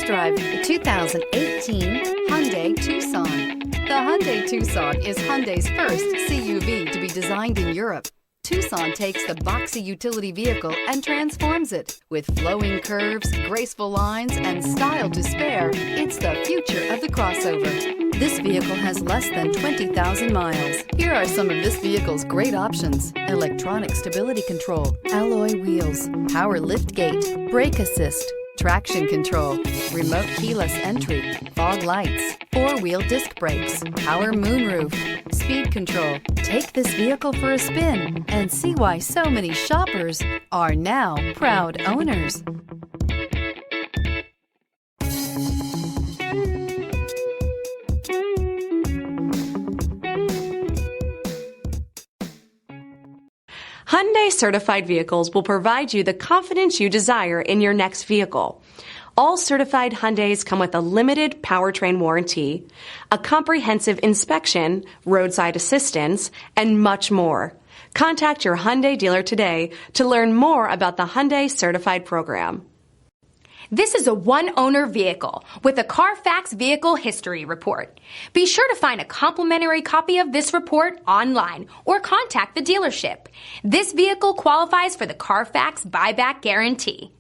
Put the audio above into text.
Test drive the 2018 Hyundai Tucson. The Hyundai Tucson is Hyundai's first CUV to be designed in Europe. Tucson takes the boxy utility vehicle and transforms it. With flowing curves, graceful lines, and style to spare, it's the future of the crossover. This vehicle has less than 20,000 miles. Here are some of this vehicle's great options: electronic stability control, alloy wheels, power liftgate, brake assist, traction control, remote keyless entry, fog lights, four-wheel disc brakes, power moonroof, speed control. Take this vehicle for a spin and see why so many shoppers are now proud owners. Hyundai certified vehicles will provide you the confidence you desire in your next vehicle. All certified Hyundais come with a limited powertrain warranty, a comprehensive inspection, roadside assistance, and much more. Contact your Hyundai dealer today to learn more about the Hyundai Certified Program. This is a one-owner vehicle with a CARFAX Vehicle History Report. Be sure to find a complimentary copy of this report online or contact the dealership. This vehicle qualifies for the CARFAX Buyback Guarantee.